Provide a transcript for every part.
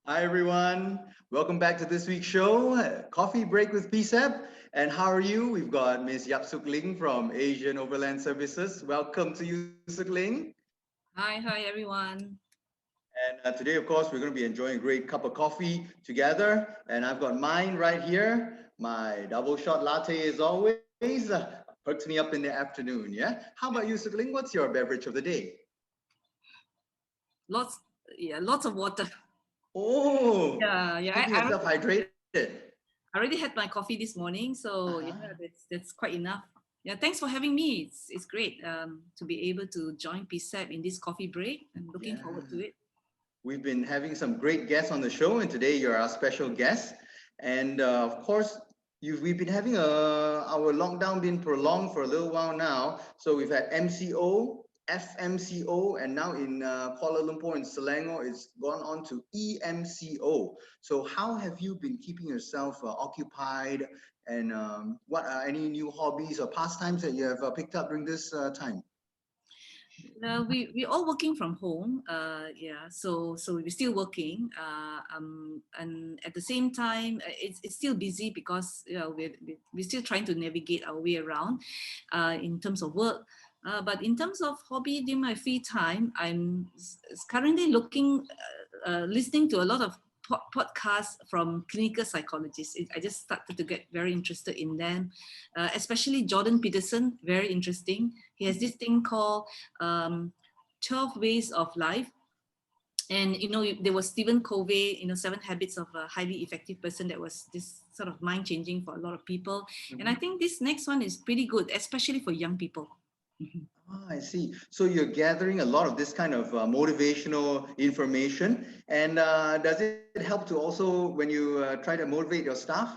Hi everyone, welcome back to this week's show, Coffee Break with PCEB. And how are you? We've got Miss Yap Sook Ling from Asian Overland Services. Welcome to you, Sook Ling. Hi everyone. And today, of course, we're going to be enjoying a great cup of coffee together. And I've got mine right here, my double shot latte as always. Perks me up in the afternoon, yeah? How about you, Sook Ling? What's your beverage of the day? Lots, lots of water. Oh, Yeah. keeping yourself hydrated. I already had my coffee this morning, so yeah, Uh-huh. that's quite enough. Yeah, thanks for having me. It's great to be able to join PSEP in this coffee break. I'm looking Yeah. forward to it. We've been having some great guests on the show, and today you're our special guest. And of course, we've been having our lockdown been prolonged for a little while now. So we've had MCO, FMCO, and now in Kuala Lumpur and Selangor, it's gone on to EMCO. So how have you been keeping yourself occupied? And what are any new hobbies or pastimes that you have picked up during this time? We all working from home. Yeah, so we're still working. And at the same time, it's still busy because we're still trying to navigate our way around, in terms of work. But in terms of hobby, during my free time, currently listening to a lot of podcasts from clinical psychologists. I just started to get very interested in them, especially Jordan Peterson. Very interesting. He has this thing called 12 Ways of Life. And there was Stephen Covey, 7 Habits of a Highly Effective Person. That was this sort of mind changing for a lot of people. And I Mhm. think this next one is pretty good, especially for young people. Ah, I see. So you're gathering a lot of this kind of motivational information, and does it help to also when you try to motivate your staff,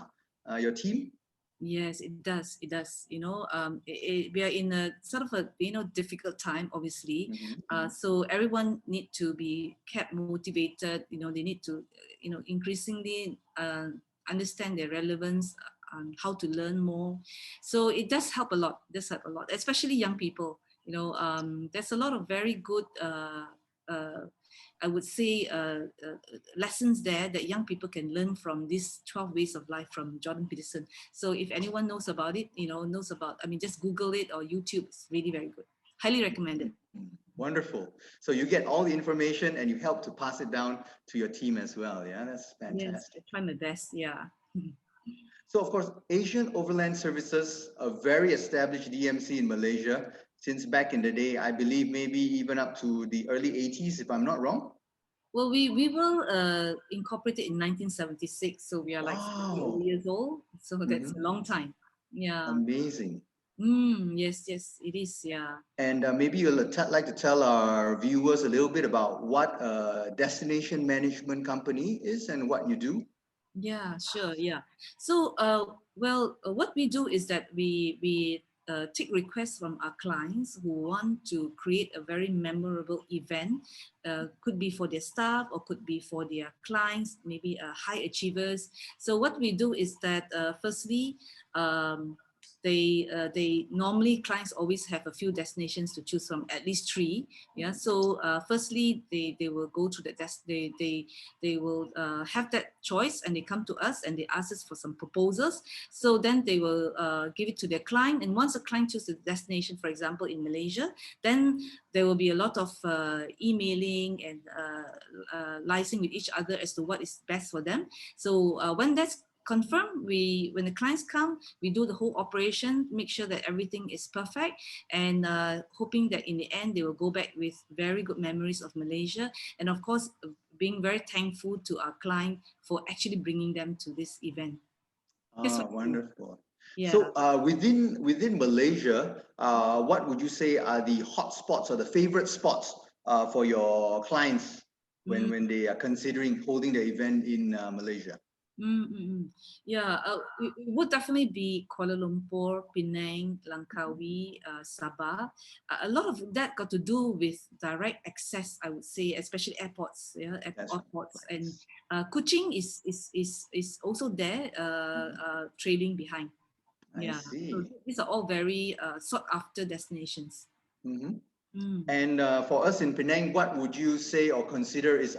your team? Yes, it does. It does. We are in a sort of a difficult time, obviously. Mhm. So everyone need to be kept motivated. They need to, increasingly understand their relevance, how to learn more. So it does help a lot. Does help a lot, especially young people. There's a lot of very good. I would say lessons there that young people can learn from these 12 ways of life from Jordan Peterson. So if anyone knows about it, just Google it or YouTube. It's really very good. Highly recommended. Wonderful. So you get all the information and you help to pass it down to your team as well. Yeah, that's Yes, I fantastic. try my best. Yeah. So, of course, Asian Overland Services, a very established DMC in Malaysia since back in the day, I believe maybe even up to the early 80s, if I'm not wrong. Well, we were incorporated in 1976, so we are like 78 Wow. years old. So that's a Mhm. long time. Yeah. Amazing. Yes, it is. Yeah. And maybe you'll like to tell our viewers a little bit about what a destination management company is and what you do. Yeah, sure. Yeah. So, what we do is that we take requests from our clients who want to create a very memorable event. Could be for their staff or could be for their clients, maybe high achievers. So what we do is that firstly, um, they normally clients always have a few destinations to choose from, at least three. Yeah. So firstly, they will go to the they will have that choice and they come to us and they ask us for some proposals. So then they will give it to their client. And once the client chooses the destination, for example, in Malaysia, then there will be a lot of emailing and liaising with each other as to what is best for them. So when that's confirmed, when the clients come, we do the whole operation, make sure that everything is perfect, and hoping that in the end they will go back with very good memories of Malaysia. And of course, being very thankful to our client for actually bringing them to this event. That's Ah, what we do. wonderful. Yeah. So within Malaysia, what would you say are the hot spots or the favorite spots for your clients when Mm, they are considering holding the event in Malaysia? mm, mm, mm. Yeah, it would definitely be Kuala Lumpur, Penang, Langkawi, Sabah. A lot of that got to do with direct access, I would say, especially airports, yeah, That's airports. And right. Kuching is also there, Mhm. trailing behind. I Yeah, so see. these are all very sought after destinations. Mhm. Mm. And for us in Penang, what would you say or consider is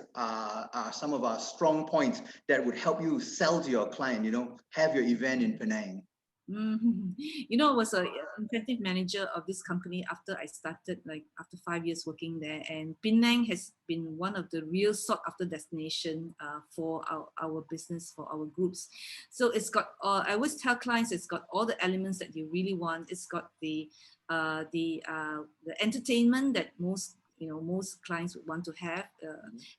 some of our strong points that would help you sell to your client, you know, have your event in Penang? Mhm. You know, I was a incentive manager of this company after I started, like after 5 years working there. And Penang has been one of the real sought after destination for our business, for our groups. So it's got, I always tell clients, it's got all the elements that you really want. It's got the entertainment that most clients would want to have,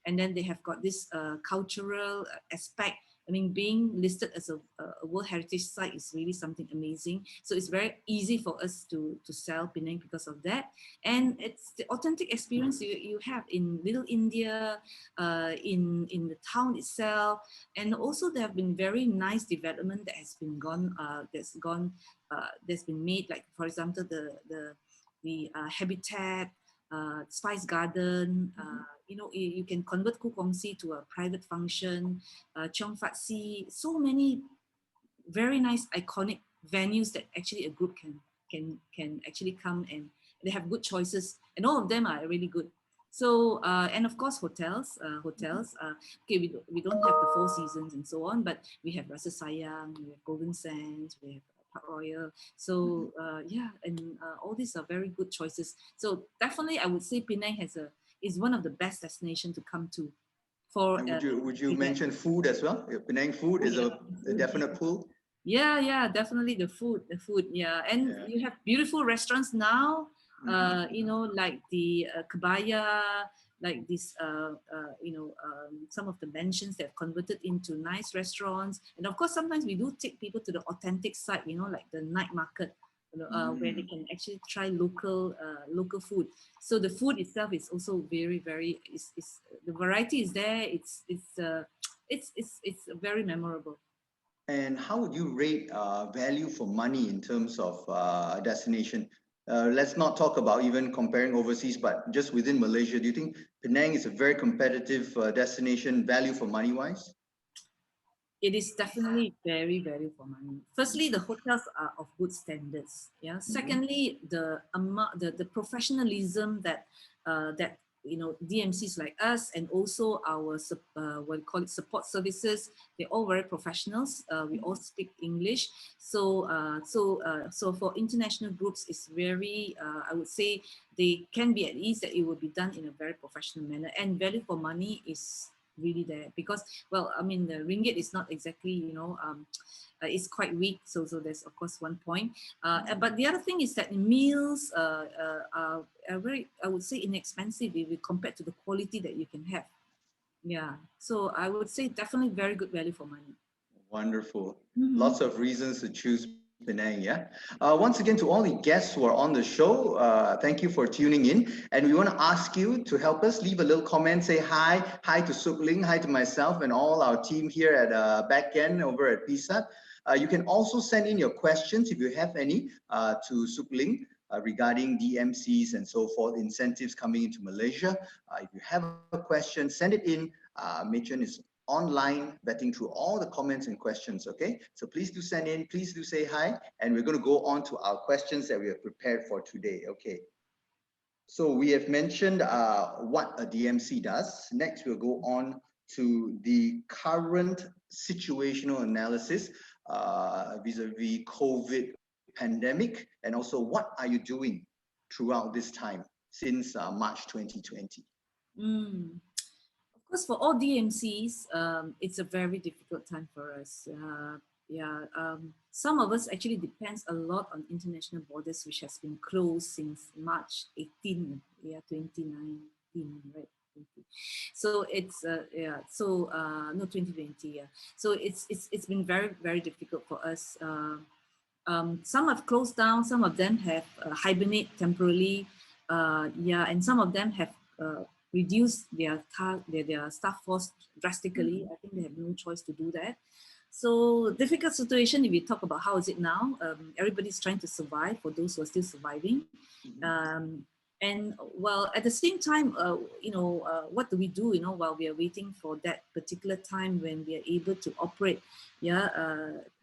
and then they have got this cultural aspect. I mean, being listed as a World Heritage Site is really something amazing. So it's very easy for us to sell Penang because of that. And it's the authentic experience you have in Little India, in the town itself. And also there have been very nice development that has been that's been made. Like, for example, the habitat, Spice Garden, you can convert Kukongsi to a private function, Cheong Fat Si, so many very nice iconic venues that actually a group can actually come, and they have good choices, and all of them are really good. So and of course hotels. Okay, we don't have the Four Seasons and so on, but we have Rasa Sayang, we have Golden Sands, we have Park Royal. So yeah, and all these are very good choices. So definitely, I would say Penang is one of the best destination to come to for And would you event. mention food as well? Penang food Oh, is yeah, a food. definite pull. Yeah, definitely the food, yeah. And Yeah. you have beautiful restaurants now, Mhm. like the Kebaya, like this, some of the mansions that have converted into nice restaurants. And of course, sometimes we do take people to the authentic side, like the night market, where they Mm. can actually try local food. So the food itself is also very, very, is the variety is there. It's very memorable. And how would you rate value for money in terms of destination? Let's not talk about even comparing overseas, but just within Malaysia, do you think Penang is a very competitive destination, value for money wise? It is definitely very value for money. Firstly, the hotels are of good standards. Yeah. Mhm. Secondly, the professionalism that DMCs like us, and also our what we call it, support services. They're all very professionals. We all speak English. So for international groups, it's very, I would say, they can be at ease that it will be done in a very professional manner, and value for money is really there, because, well, I mean, the ringgit is not exactly, it's quite weak. So there's of course one point. But the other thing is that meals are very, I would say, inexpensive if you compare to the quality that you can have. Yeah. So I would say definitely very good value for money. Wonderful. Mm-hmm. Lots of reasons to choose Penang, yeah? Once again, to all the guests who are on the show, thank you for tuning in. And we want to ask you to help us leave a little comment, say hi. Hi to Sook Ling, hi to myself and all our team here at Backend over at PSAT. You can also send in your questions if you have any to Sook Ling regarding DMCs and so forth, incentives coming into Malaysia. If you have a question, send it in. Machen is online vetting through all the comments and questions, okay? So please do send in, please do say hi, and we're going to go on to our questions that we have prepared for today, okay? So we have mentioned what a DMC does. Next, we'll go on to the current situational analysis vis-a-vis COVID pandemic, and also what are you doing throughout this time since March 2020? Mm. Of course, for all DMCs, it's a very difficult time for us. Yeah, some of us actually depends a lot on international borders, which has been closed since March 18, yeah, 2019, right? So it's no, 2020, yeah. So it's been very, very difficult for us. Some have closed down, some of them have hibernate temporarily, yeah, and some of them have reduced their staff force drastically. I think they have no choice to do that. So difficult situation. If we talk about how is it now, everybody's trying to survive. For those who are still surviving, Mhm. um, And well, at the same time, what do we do, while we are waiting for that particular time when we are able to operate? Yeah,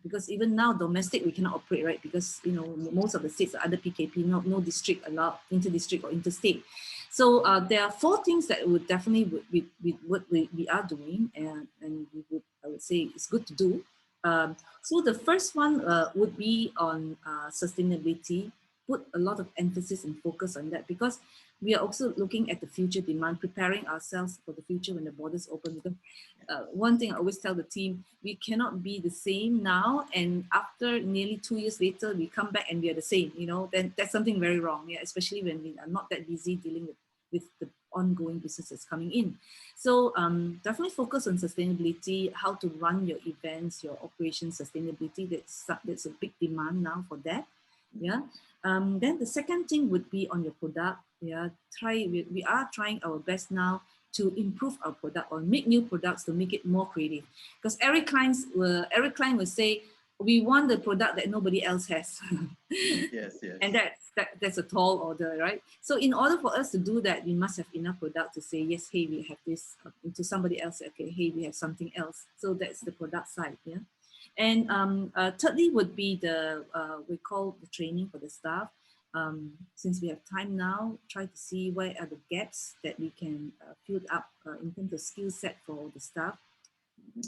because even now, domestic, we cannot operate, right? Because, most of the states are under PKP, no district allowed, inter-district or interstate. So there are four things that would definitely, what we are doing, and I would say it's good to do. So the first one would be on sustainability, put a lot of emphasis and focus on that, because we are also looking at the future demand, preparing ourselves for the future when the borders open. Because one thing I always tell the team, we cannot be the same now, and after nearly 2 years later, we come back and we are the same, then that's something very wrong. Yeah, especially when we are not that busy dealing with the ongoing businesses coming in. So definitely focus on sustainability, how to run your events, your operations sustainability. That's a big demand now for that. Yeah. Then the second thing would be on your product. Yeah, we are trying our best now to improve our product or make new products to make it more creative. Because every client will say, we want the product that nobody else has. Yes, yes. And that's a tall order, right? So in order for us to do that, we must have enough product to say, yes, hey, we have this, to somebody else, okay, hey, we have something else. So that's the product side, yeah. And thirdly would be we call the training for the staff. Since we have time now, try to see where are the gaps that we can fill up in terms of skill set for the staff.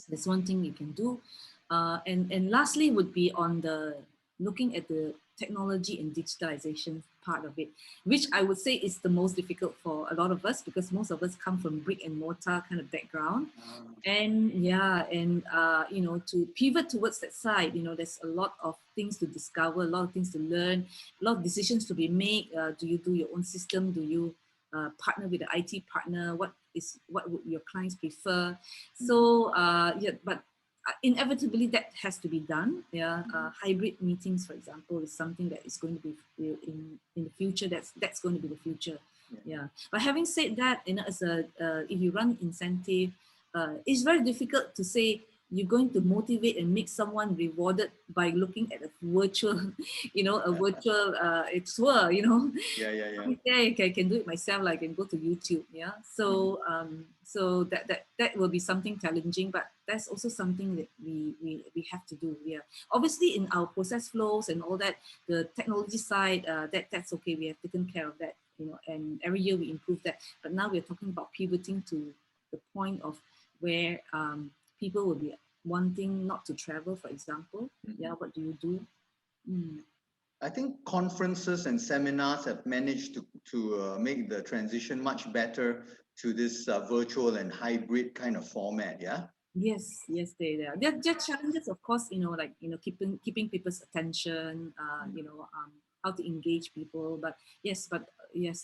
That's one thing you can do. And lastly would be on the looking at the technology and digitalization part of it, which I would say is the most difficult for a lot of us, because most of us come from brick and mortar kind of background. And yeah, and to pivot towards that side, there's a lot of things to discover, a lot of things to learn, a lot of decisions to be made. Do you do your own system? Do you partner with the IT partner? What would your clients prefer? So yeah, but inevitably that has to be done. Yeah, hybrid meetings, for example, is something that is going to be in the future. That's going to be the future. Yeah. But having said that, as a if you run incentive, it's very difficult to say you're going to motivate and make someone rewarded by looking at a virtual, a virtual tour, Yeah. I can do it myself. Like I can go to YouTube. Yeah. So so that will be something challenging, but that's also something that we have to do. Yeah. Obviously, in our process flows and all that, the technology side, that's okay. We have taken care of that. And every year we improve that. But now we're talking about pivoting to the point of where people will be wanting not to travel, for example. Yeah. What do you do? I think conferences and seminars have managed to make the transition much better to this virtual and hybrid kind of format. Yeah. Yes, they are. There are challenges, of course, like keeping people's attention, how to engage people. But yes,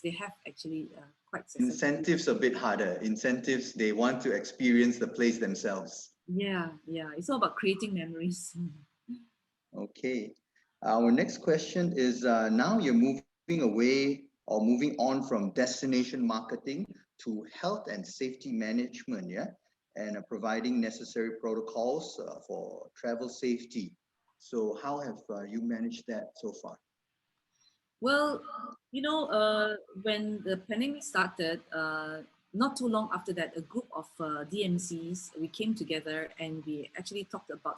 they have actually quite successful. Incentives a bit harder. Incentives, they want to experience the place themselves. Yeah. It's all about creating memories. Okay. Our next question is now you're moving away or moving on from destination marketing to health and safety management, yeah? And providing necessary protocols for travel safety. So how have you managed that so far? Well, when the pandemic started, not too long after that, a group of DMCs, we came together and we actually talked about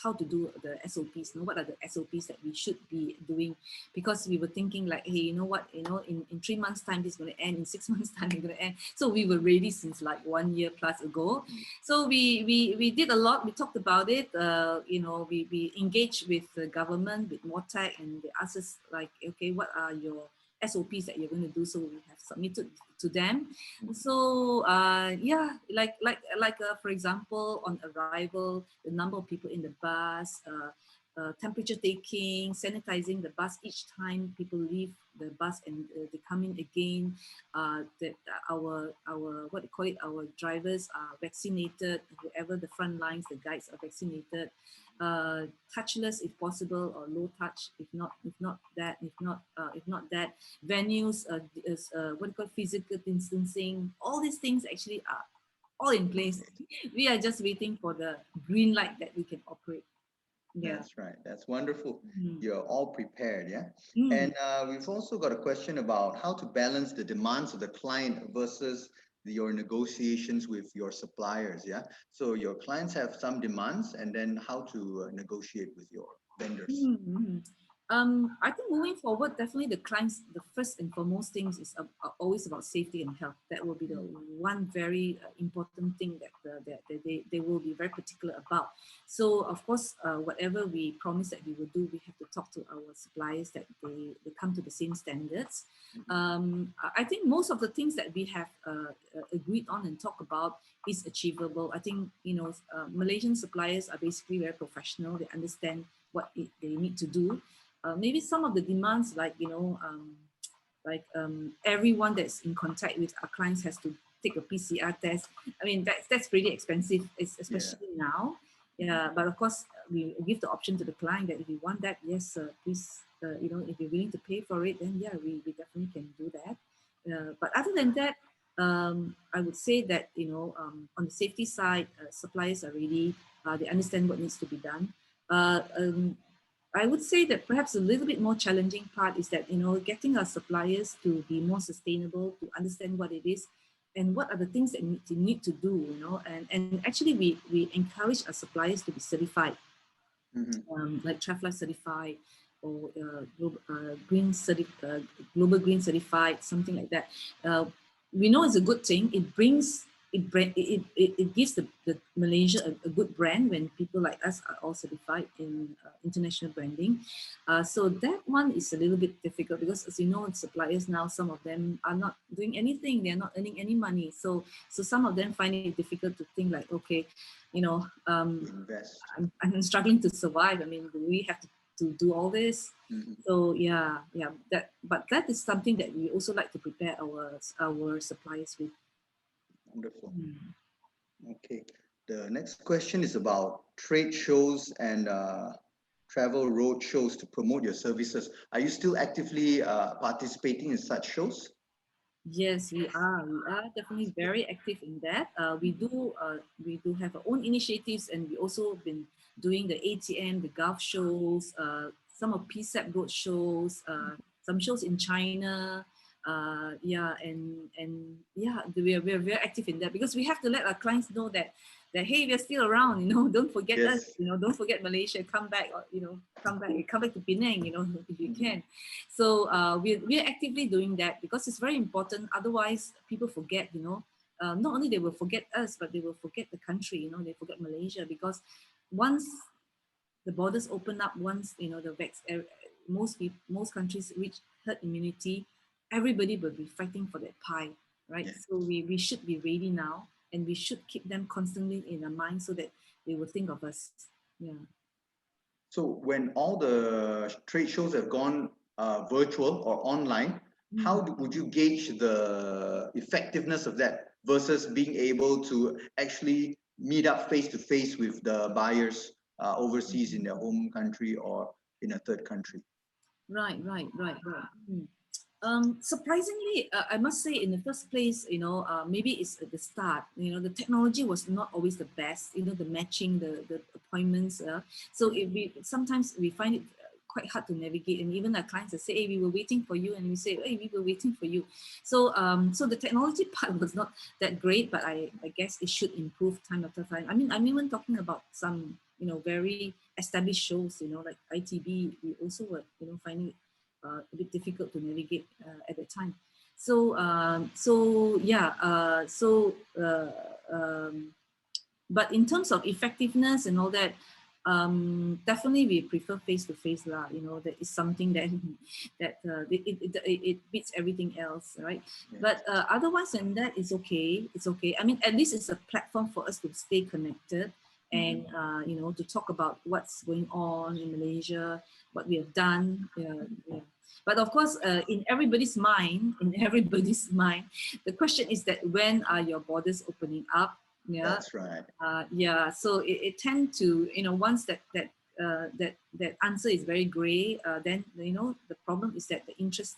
how to do the SOPs. What are the SOPs that we should be doing? Because we were thinking like, hey, you know what? In 3 months' time, this is going to end. In 6 months' time, it's going to end. So we were ready since like 1 year plus ago. So we did a lot. We talked about it. We engaged with the government, with MOTAC, and they asked us like, okay, what are your SOPs that you're going to do? So we have submitted to them. So yeah, like for example, on arrival, the number of people in the bus, temperature taking, sanitizing the bus each time people leave the bus and they come in again. That our what do you call it? Our drivers are vaccinated. Whoever the front lines, the guides are vaccinated. Touchless if possible, or low touch if not that. Venues is what do you call physical distancing. All these things actually are all in place. We are just waiting for the green light that we can operate. Yeah. That's right. That's wonderful. Mm. You're all prepared, yeah? Mm. And we've also got a question about how to balance the demands of the client versus your negotiations with your suppliers, yeah? So your clients have some demands, and then how to negotiate with your vendors. Mm-hmm. I think moving forward, definitely the clients, the first and foremost things is are always about safety and health. That will be the one very important thing that they will be very particular about. So of course, whatever we promise that we will do, we have to talk to our suppliers that they come to the same standards. I think most of the things that we have agreed on and talked about is achievable. I think, you know, Malaysian suppliers are basically very professional. They understand what they need to do. Maybe some of the demands, like, you know, everyone that's in contact with our clients has to take a PCR test. I mean, that's pretty expensive, Yeah. especially now. Yeah, but of course, we give the option to the client that if you want that, yes, please, you know, if you're willing to pay for it, then yeah, we definitely can do that. But other than that, I would say that, you know, on the safety side, suppliers are really, they understand what needs to be done. Uh, um, I would say that perhaps a little bit more challenging part is that, you know, getting our suppliers to be more sustainable, to understand what it is and what are the things that need to do, you know, and actually we encourage our suppliers to be certified, Mm-hmm. like Traflight certified or global green certified, something like that. We know it's a good thing. It brings it gives the Malaysia a good brand when people like us are all certified in international branding. So that one is a little bit difficult because, as you know, suppliers now, some of them are not doing anything. They're not earning any money. So some of them find it difficult to think like, okay, you know, Invest. I'm struggling to survive. I mean, do we have to do all this? Mm-hmm. So yeah, but that is something that we also like to prepare our suppliers with. Wonderful. Mm. Okay. The next question is about trade shows and travel road shows to promote your services. Are you still actively participating in such shows? Yes, we are. We are definitely very active in that. Mhm. We do have our own initiatives, and we also been doing the ATM, the Gulf shows, some of PCEB road shows, some shows in China. Yeah, and yeah, we are very active in that because we have to let our clients know that hey, we're still around. You know, don't forget us. Yes. You know, don't forget Malaysia. Come back, or you know, come back to Penang. You know, if you Mhm. can. So we're actively doing that because it's very important. Otherwise, people forget, you know, not only they will forget us, but they will forget the country, you know, they forget Malaysia because once the borders open up, once, you know, most countries reach herd immunity, everybody will be fighting for that pie, right? Yeah. So we should be ready now and we should keep them constantly in our mind so that they will think of us. Yeah. So when all the trade shows have gone virtual or online, how Mm. would you gauge the effectiveness of that versus being able to actually meet up face to face with the buyers overseas in their home country or in a third country? Right. Surprisingly, I must say, in the first place, you know, maybe it's at the start. You know, the technology was not always the best. You know, the matching, the appointments. So Mhm. if we sometimes we find it quite hard to navigate, and even our clients will say, "Hey, we were waiting for you," and we say, "Hey, we were waiting for you." So, so the technology part was not that great, but I guess it should improve time after time. I mean, I'm even talking about some, you know, very established shows. You know, like ITB. We also were, you know, finding a bit difficult to navigate at the time. So yeah, but in terms of effectiveness and all that, definitely we prefer face to face lah. You know, that is something that it beats everything else, right? Yeah. But otherwise than that, it's okay. It's okay. I mean, at least it's a platform for us to stay connected and Mhm. you know, to talk about what's going on in Malaysia, what we have done. Yeah, yeah. But of course, in everybody's mind, the question is that when are your borders opening up? Yeah, That's right. yeah. So it tend to, you know, once that answer is very gray, then, you know, the problem is that the interest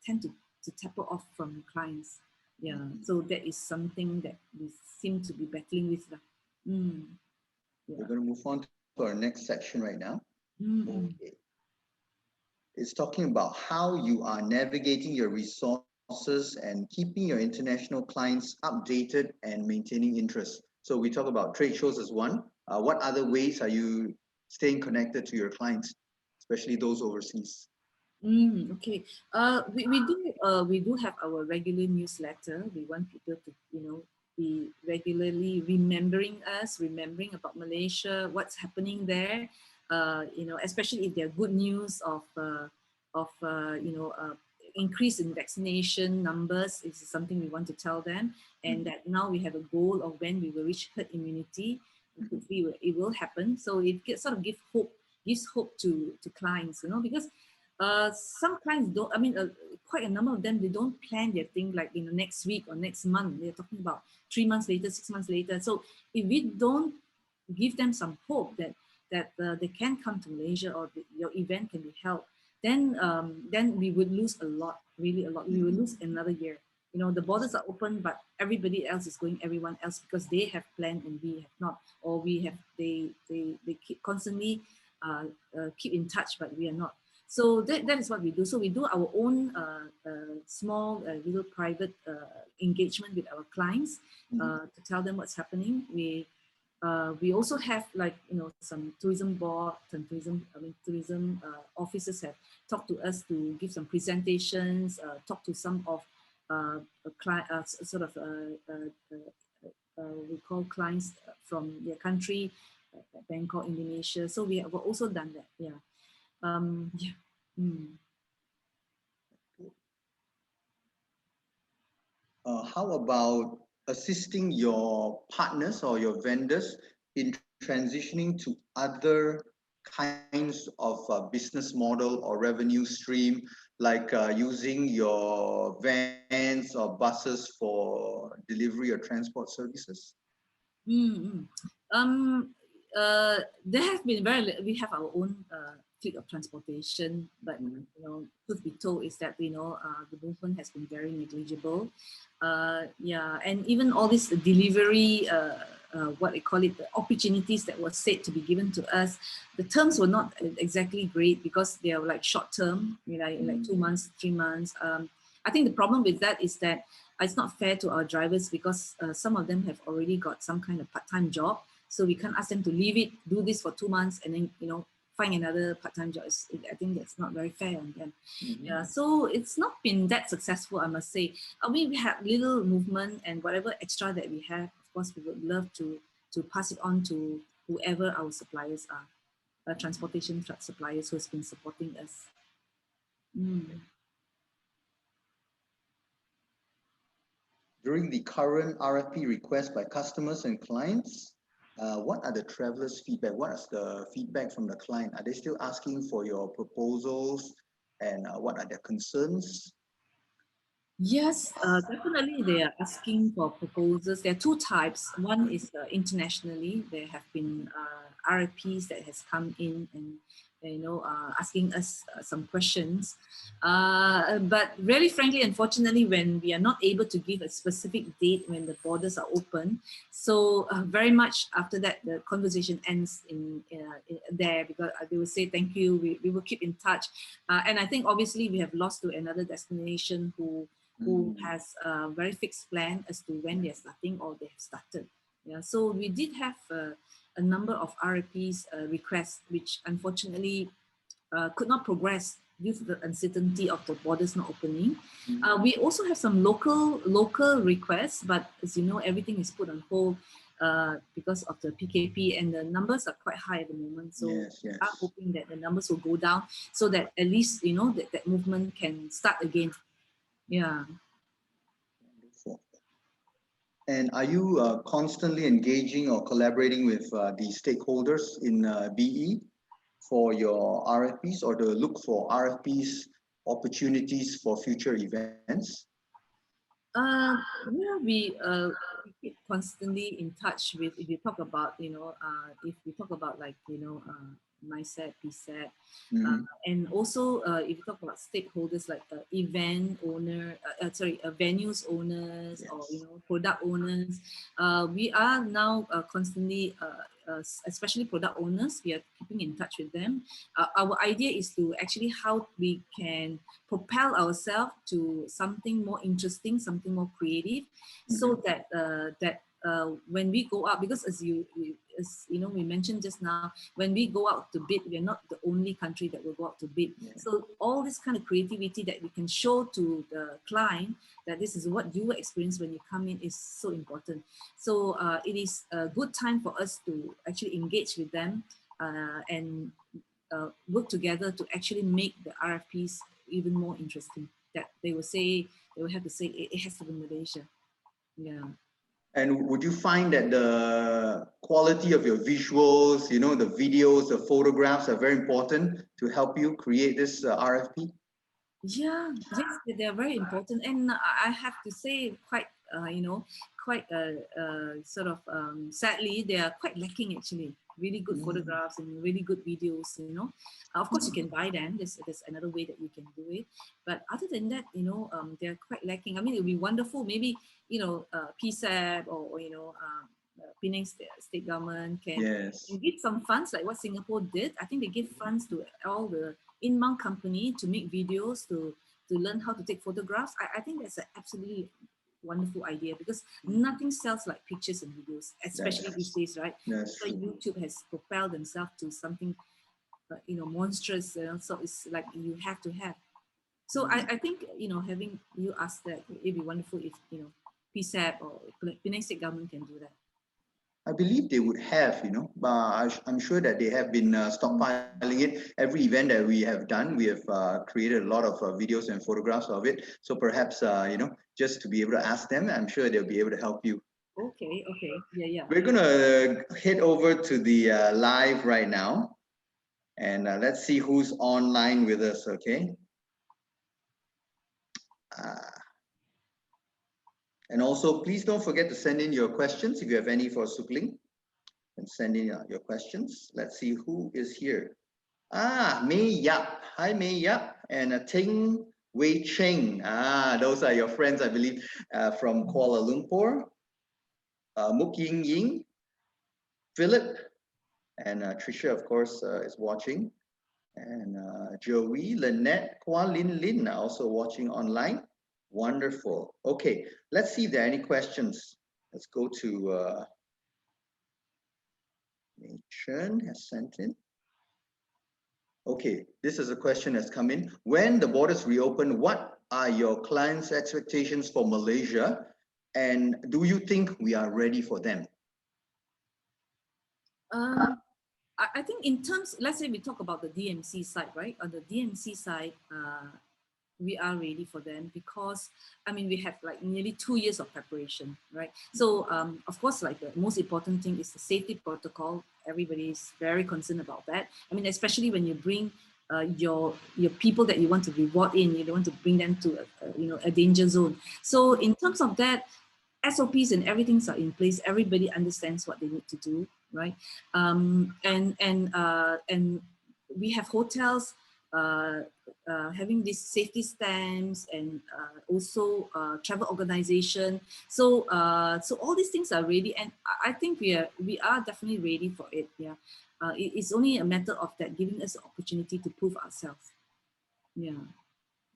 tend to taper off from clients. Yeah. Mhm. So that is something that we seem to be battling with. Mm, We're yeah. going to move on to our next section right now. Mm-hmm. Okay. It's talking about how you are navigating your resources and keeping your international clients updated and maintaining interest. So we talk about trade shows as one. What other ways are you staying connected to your clients, especially those overseas? Okay. We do have our regular newsletter. We want people to be regularly remembering us, remembering about Malaysia, what's happening there. Especially if there are good news of increase in vaccination numbers. Is something we want to tell them, and that now we have a goal of when we will reach herd immunity. Hopefully, it will happen. So sort of gives hope to clients, because some clients don't, quite a number of them, they don't plan their thing like in the next week or next month. They're talking about 3 months later, 6 months later. So if we don't give them some hope that they can come to Malaysia, or your event can be held, then we would lose a lot, really a lot. We will lose another year. The borders are open, but everybody else is going, everyone else, because they have planned and we have not, or they keep constantly keep in touch, but we are not. So that is what we do. So we do our own small little private engagement with our clients to tell them what's happening. We also have, like, some tourism board and tourism officers have talked to us to give some presentations, talk to some of we call clients from their country, Bangkok, Indonesia. So we have also done that. Yeah. Yeah. How about assisting your partners or your vendors in transitioning to other kinds of business model or revenue stream, like using your vans or buses for delivery or transport services? Mm-hmm. There have been we have our own fleet of transportation, but truth be told is that the movement has been very negligible. Yeah, and even all this delivery, what they call it, the opportunities that were said to be given to us, the terms were not exactly great because they are like short term, like 2 months, 3 months. I think the problem with that is that it's not fair to our drivers, because some of them have already got some kind of part-time job. So we can't ask them to leave it, do this for 2 months, and then, find another part-time job. I think that's not very fair on them. Yeah, so it's not been that successful, I must say. We have little movement, and whatever extra that we have, of course, we would love to pass it on to whoever our suppliers are, transportation truck suppliers who has been supporting us. During the current RFP request by customers and clients, what are the travelers' feedback? What is the feedback from the client? Are they still asking for your proposals, and what are their concerns? Yes, definitely they are asking for proposals. There are two types. One is internationally. There have been RFPs that has come in and asking us some questions. But really, frankly, unfortunately, when we are not able to give a specific date when the borders are open, so very much after that, the conversation ends in there, because they will say thank you. We will keep in touch, and I think obviously we have lost to another destination who has a very fixed plan as to when they're starting or they have started. Yeah, so we did have a number of RFPs requests, which unfortunately could not progress due to the uncertainty of the borders not opening. We also have some local requests, but as you know, everything is put on hold because of the PKP, and the numbers are quite high at the moment. So we are hoping that the numbers will go down, so that at least that movement can start again. Yeah. And are you constantly engaging or collaborating with the stakeholders in BE for your RFPs, or to look for RFPs opportunities for future events? Yeah, we keep constantly in touch with, if you talk about, if we talk about like, MySet, PCEB, and also if you talk about stakeholders like event owner, venues owners, or product owners, we are now constantly especially product owners, we are keeping in touch with them. Our idea is to actually how we can propel ourselves to something more interesting, something more creative, so that when we go out, because as you know, we mentioned just now, when we go out to bid, we are not the only country that will go out to bid. So all this kind of creativity that we can show to the client that this is what you will experience when you come in is so important. So it is a good time for us to actually engage with them and work together to actually make the RFPs even more interesting. That they will have to say it has to be Malaysia. Yeah. And would you find that the quality of your visuals, you know, the videos, the photographs are very important to help you create this RFP? Yeah, yes, they are very important, and I have to say, quite you know, quite sort of sadly, they are quite lacking actually. Really good photographs and really good videos, you know. Of course, you can buy them. There's another way that you can do it, but other than that, you know, they're quite lacking. I mean, it would be wonderful. Maybe, you know, PCEB or you know, Penang state government can give some funds like what Singapore did. I think they give funds to all the inbound company to make videos, to learn how to take photographs. I think that's an absolutely wonderful idea, because nothing sells like pictures and videos, especially these days, right? So YouTube has propelled themselves to something, you know, monstrous. So it's like you have to have. So I think, you know, having you ask that, it'd be wonderful if, you know, PCEB or Penang State government can do that. I believe they would have, you know, but I'm sure that they have been stockpiling it. Every event that we have done, we have created a lot of videos and photographs of it. So perhaps, you know, just to be able to ask them, I'm sure they'll be able to help you. Okay, yeah. We're going to head over to the live right now. And let's see who's online with us, okay? And also, please don't forget to send in your questions if you have any for Sook Ling. And send in your questions. Let's see who is here. May Yap. Hi, May Yap. And Ting Wei Cheng. Those are your friends, I believe, from Kuala Lumpur. Muk Ying Ying, Philip, and Trisha, of course, is watching. And Joey, Lynette, Kuala Lin Lin are also watching online. Wonderful. Okay, let's see if there are any questions. Let's go to Mei Chen has sent in. Okay, this is a question that's come in. When the borders reopen, what are your clients' expectations for Malaysia? And do you think we are ready for them? I think in terms, let's say we talk about the DMC side, right? On the DMC side, we are ready for them, because I mean, we have like nearly 2 years of preparation, right? So of course, like the most important thing is the safety protocol. Everybody is very concerned about that. I mean, especially when you bring your people that you want to reward in, you don't want to bring them to you know, a danger zone. So in terms of that, SOPs and everything's are in place. Everybody understands what they need to do, right? And we have hotels having these safety stamps, and also travel organization. So so all these things are ready, and I think we are definitely ready for it. Yeah, it's only a matter of that giving us the opportunity to prove ourselves. Yeah,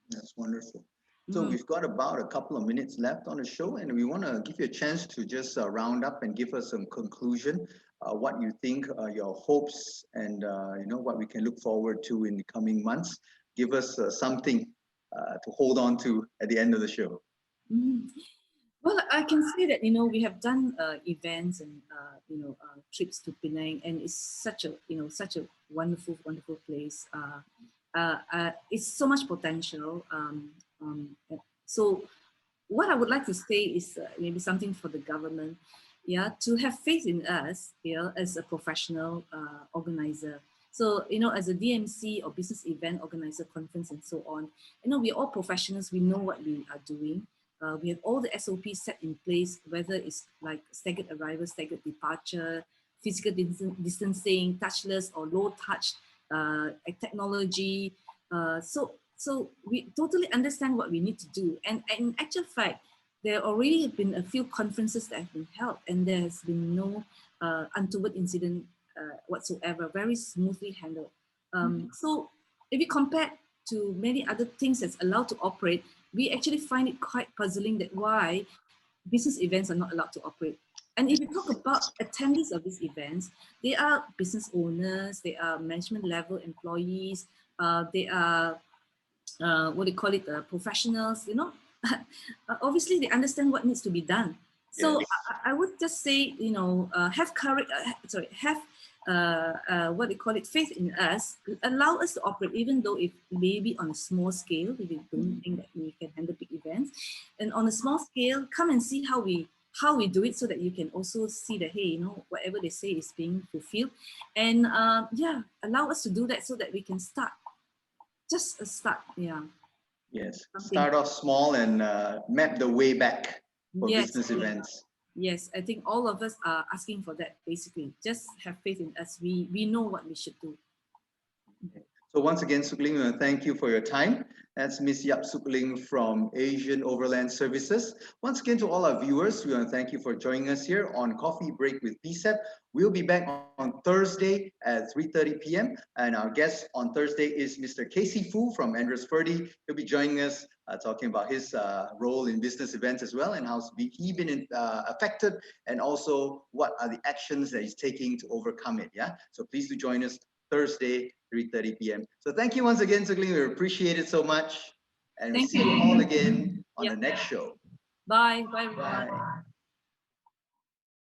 that's wonderful. So we've got about a couple of minutes left on the show, and we want to give you a chance to just round up and give us some conclusion, what you think your hopes, and you know, what we can look forward to in the coming months. Give us something to hold on to at the end of the show. Well, I can say that, you know, we have done events and you know, trips to Penang, and it's such a, you know, such a wonderful place. It's so much potential. So what I would like to say is maybe something for the government, yeah, to have faith in us, you know, as a professional organizer. So, you know, as a DMC or business event organizer, conference and so on, you know, we're all professionals, we know what we are doing. We have all the SOPs set in place, whether it's like staggered arrival, staggered departure, physical distancing, touchless or low touch technology. So we totally understand what we need to do. And in actual fact, there already have been a few conferences that have been held, and there has been no untoward incident whatsoever, very smoothly handled. So if you compare to many other things that's allowed to operate, we actually find it quite puzzling that why business events are not allowed to operate. And if you talk about attendees of these events, they are business owners, they are management level employees, they are what do you call it, professionals, you know. Obviously they understand what needs to be done. So Yes. I would just say, you know, have courage, have what they call it, faith in us, allow us to operate, even though if maybe on a small scale, if you don't think that we can handle big events, and on a small scale, come and see how we do it, so that you can also see that, hey, you know, whatever they say is being fulfilled, and yeah, allow us to do that so that we can start, just a start, yeah. Yes. Something. Start off small and map the way back for Yes, business events. yes, I think all of us are asking for that, basically. Just have faith in us. We know what we should do. So once again, Sook Ling, we want to thank you for your time. That's Miss Yap Sook Ling from Asian Overland Services. Once again, to all our viewers, we want to thank you for joining us here on Coffee Break with PCEB. We'll be back on Thursday at 3:30 p.m. And our guest on Thursday is Mr. Casey Fu from Andres Purdy. He'll be joining us talking about his role in business events as well, and how's he been affected, and also what are the actions that he's taking to overcome it. Yeah. So please do join us Thursday, 3:30 p.m. So thank you once again, Sook Ling. We appreciate it so much. And we'll see you all again on the next show. Bye. Bye, everyone. Bye.